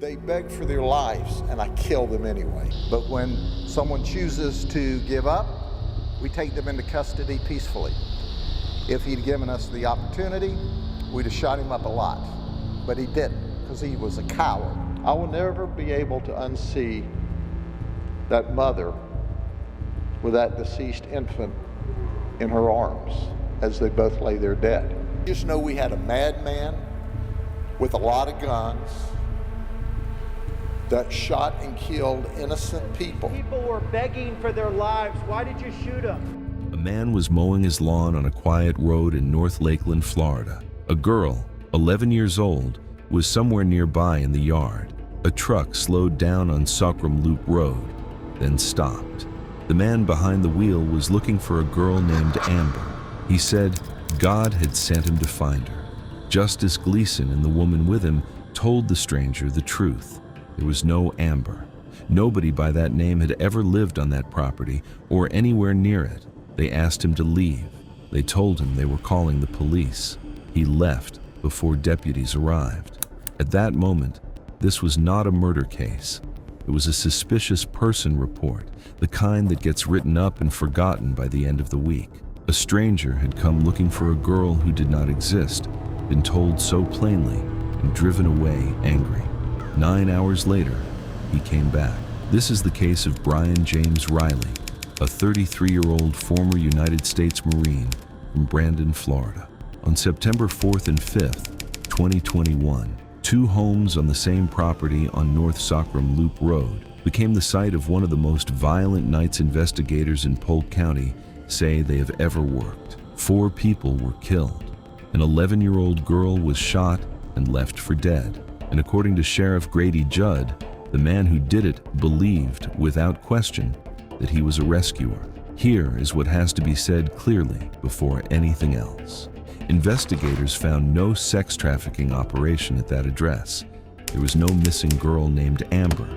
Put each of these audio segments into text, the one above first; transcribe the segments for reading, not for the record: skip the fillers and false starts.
They beg for their lives, and I kill them anyway. But when someone chooses to give up, we take them into custody peacefully. If he'd given us the opportunity, we'd have shot him up a lot. But he didn't, because he was a coward. I will never be able to unsee that mother with that deceased infant in her arms as they both lay there dead. Just know we had a madman with a lot of guns that shot and killed innocent people. People were begging for their lives. Why did you shoot them? A man was mowing his lawn on a quiet road in North Lakeland, Florida. A girl, 11 years old, was somewhere nearby in the yard. A truck slowed down on Sockram Loop Road, then stopped. The man behind the wheel was looking for a girl named Amber. He said God had sent him to find her. Justice Gleason and the woman with him told the stranger the truth. There was no Amber. Nobody by that name had ever lived on that property or anywhere near it. They asked him to leave. They told him they were calling the police. He left before deputies arrived. At that moment, this was not a murder case. It was a suspicious person report, the kind that gets written up and forgotten by the end of the week. A stranger had come looking for a girl who did not exist, been told so plainly, and driven away angry. 9 hours later, he came back. This is the case of Bryan James Riley, a 33-year-old former United States Marine from Brandon, Florida. On September 4th and 5th, 2021, two homes on the same property on North Sockram Loop Road became the site of one of the most violent nights investigators in Polk County say they have ever worked. 4 people were killed. An 11-year-old girl was shot and left for dead. And according to Sheriff Grady Judd, the man who did it believed, without question, that he was a rescuer. Here is what has to be said clearly before anything else. Investigators found no sex trafficking operation at that address. There was no missing girl named Amber.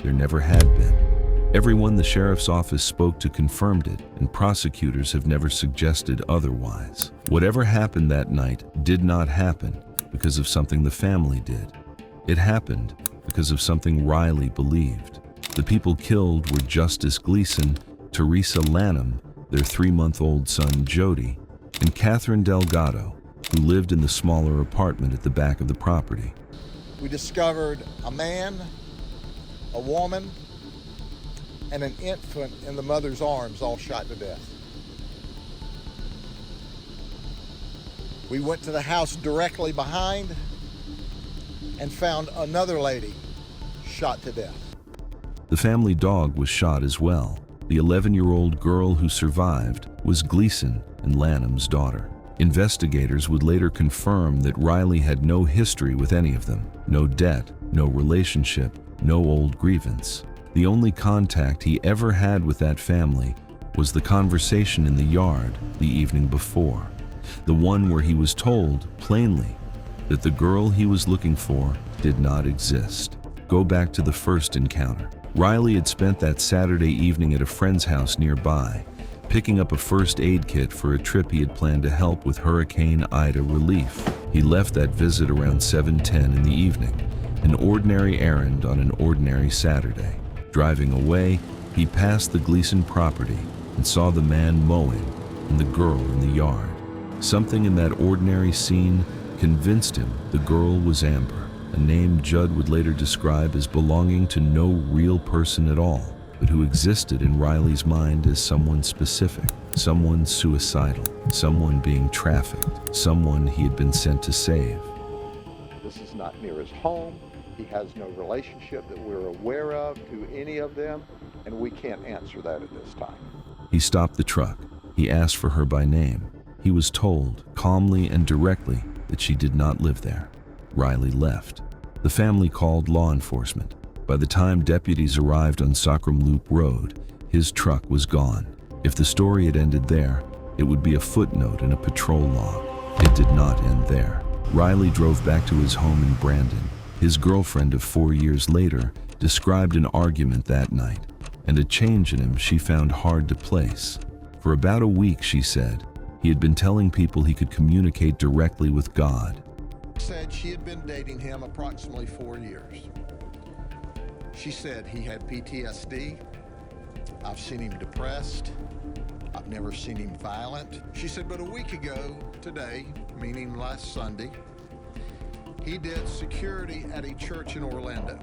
There never had been. Everyone the sheriff's office spoke to confirmed it, and prosecutors have never suggested otherwise. Whatever happened that night did not happen because of something the family did. It happened because of something Riley believed. The people killed were Justice Gleason, Teresa Lanham, their 3-month-old son Jody, and Catherine Delgado, who lived in the smaller apartment at the back of the property. We discovered a man, a woman, and an infant in the mother's arms, all shot to death. We went to the house directly behind and found another lady shot to death. The family dog was shot as well. The 11-year-old girl who survived was Gleason and Lanham's daughter. Investigators would later confirm that Riley had no history with any of them, no debt, no relationship, no old grievance. The only contact he ever had with that family was the conversation in the yard the evening before, the one where he was told plainly that the girl he was looking for did not exist. Go back to the first encounter. Riley had spent that Saturday evening at a friend's house nearby, picking up a first aid kit for a trip he had planned to help with Hurricane Ida relief. He left that visit around 7:10 in the evening, an ordinary errand on an ordinary Saturday. Driving away, he passed the Gleason property and saw the man mowing and the girl in the yard. Something in that ordinary scene convinced him the girl was Amber, a name Judd would later describe as belonging to no real person at all, but who existed in Riley's mind as someone specific, someone suicidal, someone being trafficked, someone he had been sent to save. This is not near his home. He has no relationship that we're aware of to any of them, and we can't answer that at this time. He stopped the truck. He asked for her by name. He was told, calmly and directly, that she did not live there. Riley left. The family called law enforcement. By the time deputies arrived on Sockram Loop Road, his truck was gone. If the story had ended there, it would be a footnote in a patrol log. It did not end there. Riley drove back to his home in Brandon. His girlfriend of 4 years later described an argument that night, and a change in him she found hard to place. For about a week, she said, he had been telling people he could communicate directly with God. Said she had been dating him approximately 4 years. She said he had PTSD. I've seen him depressed. I've never seen him violent. She said, but a week ago today, meaning last Sunday, he did security at a church in Orlando.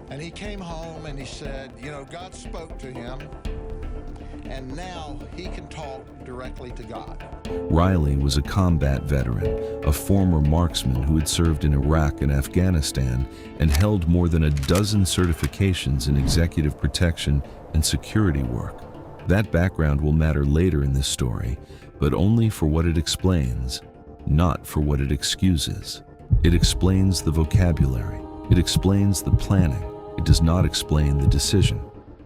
And he came home and he said, you know, God spoke to him, and now he can talk directly to God. Riley was a combat veteran, a former marksman who had served in Iraq and Afghanistan and held more than a dozen certifications in executive protection and security work. That background will matter later in this story, but only for what it explains, not for what it excuses. It explains the vocabulary. It explains the planning. It does not explain the decision.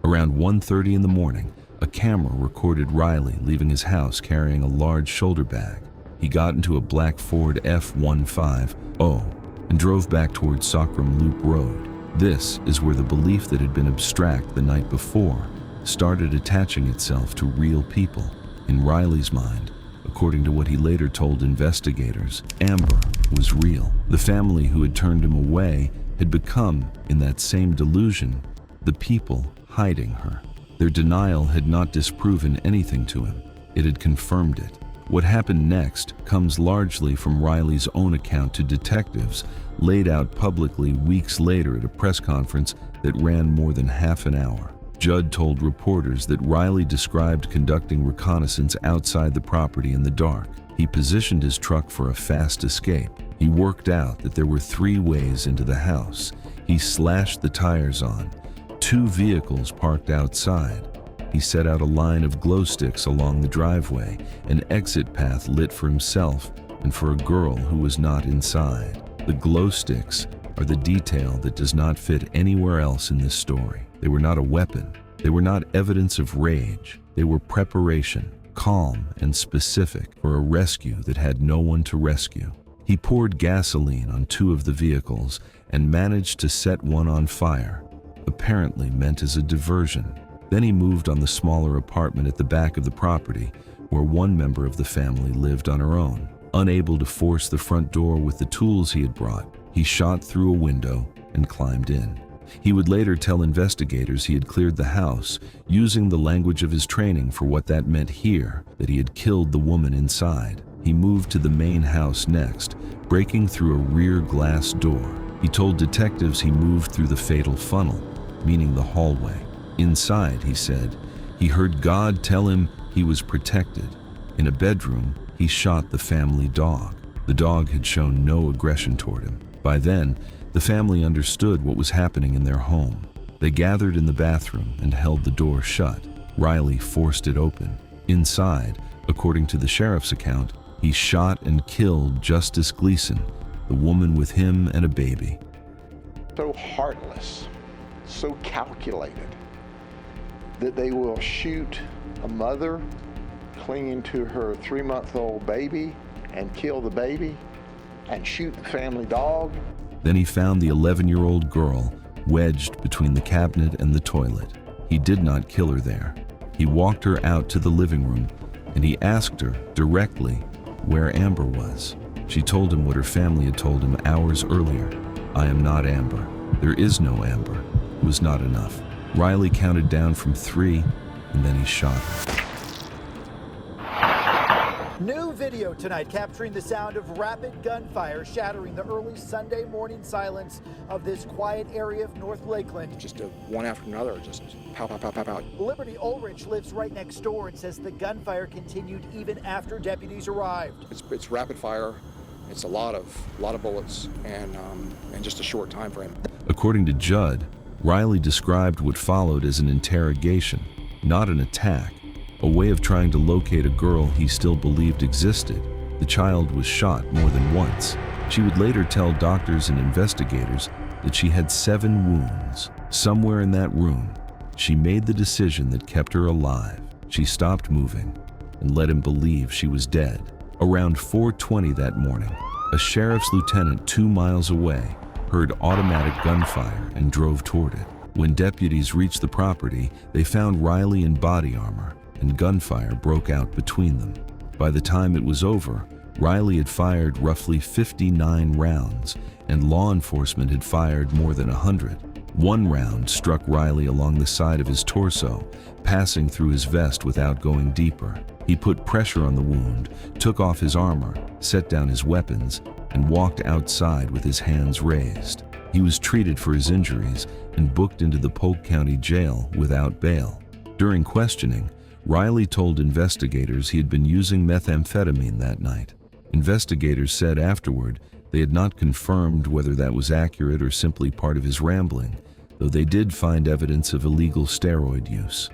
Around 1:30 in the morning, a camera recorded Riley leaving his house carrying a large shoulder bag. He got into a black Ford F-150 and drove back towards Sockram Loop Road. This is where the belief that had been abstract the night before started attaching itself to real people. In Riley's mind, according to what he later told investigators, Amber was real. The family who had turned him away had become, in that same delusion, the people hiding her. Their denial had not disproven anything to him. It had confirmed it. What happened next comes largely from Riley's own account to detectives, laid out publicly weeks later at a press conference that ran more than half an hour. Judd told reporters that Riley described conducting reconnaissance outside the property in the dark. He positioned his truck for a fast escape. He worked out that there were 3 ways into the house. He slashed the tires on. 2 vehicles parked outside. He set out a line of glow sticks along the driveway, an exit path lit for himself and for a girl who was not inside. The glow sticks are the detail that does not fit anywhere else in this story. They were not a weapon. They were not evidence of rage. They were preparation, calm and specific for a rescue that had no one to rescue. He poured gasoline on 2 of the vehicles and managed to set one on fire, apparently meant as a diversion. Then he moved on the smaller apartment at the back of the property, where one member of the family lived on her own. Unable to force the front door with the tools he had brought, he shot through a window and climbed in. He would later tell investigators he had cleared the house, using the language of his training for what that meant here, that he had killed the woman inside. He moved to the main house next, breaking through a rear glass door. He told detectives he moved through the fatal funnel, meaning the hallway. Inside, he said, he heard God tell him he was protected. In a bedroom, he shot the family dog. The dog had shown no aggression toward him. By then, the family understood what was happening in their home. They gathered in the bathroom and held the door shut. Riley forced it open. Inside, according to the sheriff's account, he shot and killed Justice Gleason, the woman with him and a baby. So heartless, so calculated, that they will shoot a mother clinging to her 3-month-old baby and kill the baby and shoot the family dog. Then he found the 11-year-old girl wedged between the cabinet and the toilet. He did not kill her there. He walked her out to the living room and he asked her directly where Amber was. She told him what her family had told him hours earlier. I am not Amber. There is no Amber. It was not enough. Riley counted down from 3 and then he shot her. New video tonight capturing the sound of rapid gunfire shattering the early Sunday morning silence of this quiet area of North Lakeland. Just one after another, just pow, pow, pow, pow, pow. Liberty Ulrich lives right next door and says the gunfire continued even after deputies arrived. It's rapid fire. It's a lot of bullets and just a short time frame. According to Judd, Riley described what followed as an interrogation, not an attack, a way of trying to locate a girl he still believed existed. The child was shot more than once. She would later tell doctors and investigators that she had 7 wounds. Somewhere in that room, she made the decision that kept her alive. She stopped moving and let him believe she was dead. Around 4:20 that morning, a sheriff's lieutenant 2 miles away heard automatic gunfire and drove toward it. When deputies reached the property, they found Riley in body armor, and gunfire broke out between them. By the time it was over, Riley had fired roughly 59 rounds, and law enforcement had fired more than 100. One round struck Riley along the side of his torso, passing through his vest without going deeper. He put pressure on the wound, took off his armor, set down his weapons, and walked outside with his hands raised. He was treated for his injuries and booked into the Polk County Jail without bail. During questioning, Riley told investigators he had been using methamphetamine that night. Investigators said afterward they had not confirmed whether that was accurate or simply part of his rambling, though they did find evidence of illegal steroid use.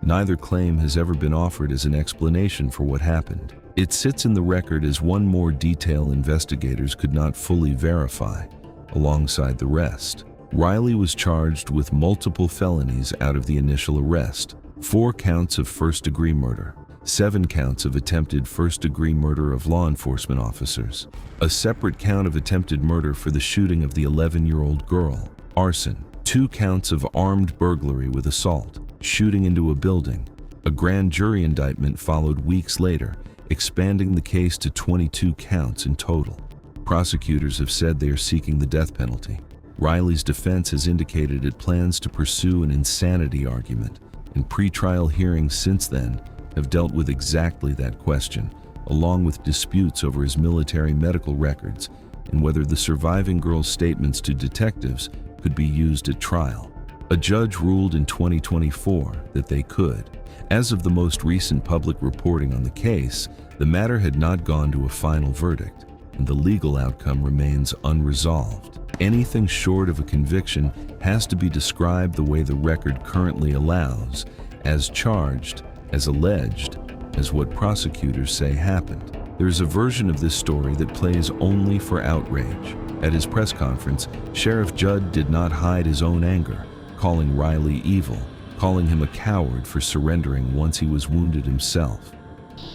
Neither claim has ever been offered as an explanation for what happened. It sits in the record as one more detail investigators could not fully verify, alongside the rest. Riley was charged with multiple felonies out of the initial arrest: 4 counts of first-degree murder, 7 counts of attempted first-degree murder of law enforcement officers, a separate count of attempted murder for the shooting of the 11-year-old girl, arson, 2 counts of armed burglary with assault, shooting into a building. A grand jury indictment followed weeks later, expanding the case to 22 counts in total. Prosecutors have said they are seeking the death penalty. Riley's defense has indicated it plans to pursue an insanity argument, and pretrial hearings since then have dealt with exactly that question, along with disputes over his military medical records and whether the surviving girl's statements to detectives could be used at trial. A judge ruled in 2024 that they could. As of the most recent public reporting on the case, the matter had not gone to a final verdict, and the legal outcome remains unresolved. Anything short of a conviction has to be described the way the record currently allows, as charged, as alleged, as what prosecutors say happened. There's a version of this story that plays only for outrage. At his press conference, Sheriff Judd did not hide his own anger, calling Riley evil, calling him a coward for surrendering once he was wounded himself.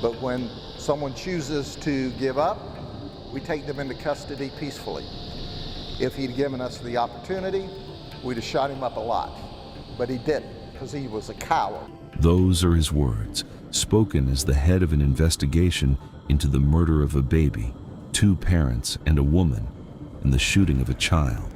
But when someone chooses to give up, we take them into custody peacefully. If he'd given us the opportunity, we'd have shot him up a lot. But he didn't, because he was a coward. Those are his words, spoken as the head of an investigation into the murder of a baby, 2 parents and a woman, and the shooting of a child.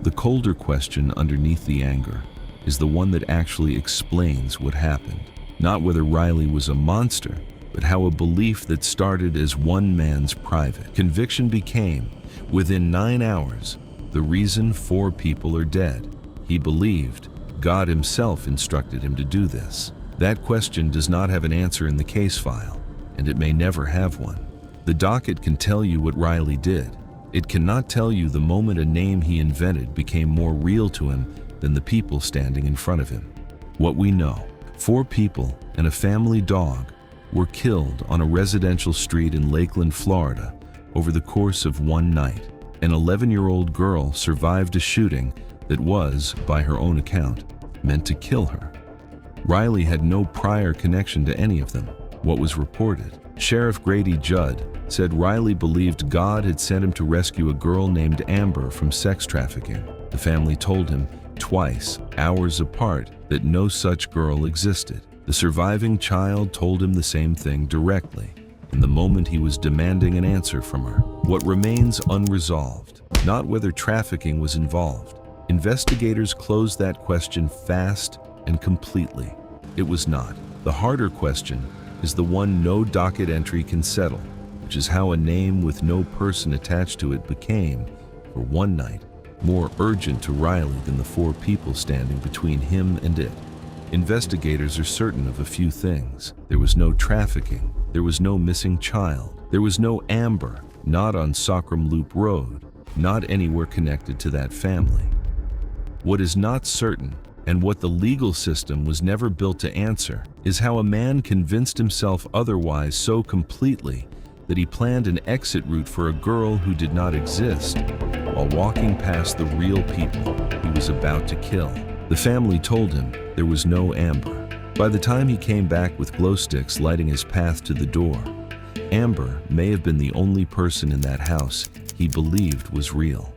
The colder question underneath the anger is the one that actually explains what happened. Not whether Riley was a monster, but how a belief that started as one man's private conviction became, within 9 hours, the reason 4 people are dead. He believed God himself instructed him to do this. That question does not have an answer in the case file, and it may never have one. The docket can tell you what Riley did. It cannot tell you the moment a name he invented became more real to him than the people standing in front of him. What we know: 4 people and a family dog were killed on a residential street in Lakeland, Florida, over the course of one night. An 11-year-old girl survived a shooting that was, by her own account, meant to kill her. Riley had no prior connection to any of them. What was reported? Sheriff Grady Judd said Riley believed God had sent him to rescue a girl named Amber from sex trafficking. The family told him twice, hours apart, that no such girl existed. The surviving child told him the same thing directly, in the moment he was demanding an answer from her. What remains unresolved, not whether trafficking was involved. Investigators closed that question fast and completely. It was not. The harder question is the one no docket entry can settle, which is how a name with no person attached to it became, for one night, more urgent to Riley than the 4 people standing between him and it. Investigators are certain of a few things. There was no trafficking. There was no missing child. There was no Amber, not on Sockram Loop Road, not anywhere connected to that family. What is not certain, and what the legal system was never built to answer, is how a man convinced himself otherwise so completely that he planned an exit route for a girl who did not exist while walking past the real people he was about to kill. The family told him there was no Amber. By the time he came back with glow sticks lighting his path to the door, Amber may have been the only person in that house he believed was real.